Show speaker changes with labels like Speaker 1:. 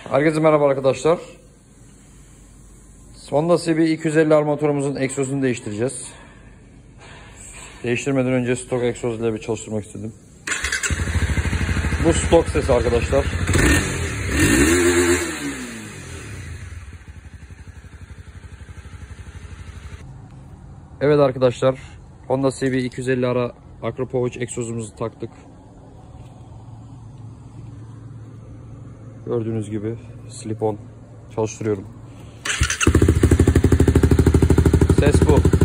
Speaker 1: Herkese merhaba arkadaşlar. Honda CB250R motorumuzun egzozunu değiştireceğiz. Değiştirmeden önce stok egzoz ile bir çalıştırmak istedim. Bu stok sesi arkadaşlar. Evet arkadaşlar, Honda CB250R'a Acropower egzozumuzu taktık. Gördüğünüz gibi slip on çalıştırıyorum. Ses bu.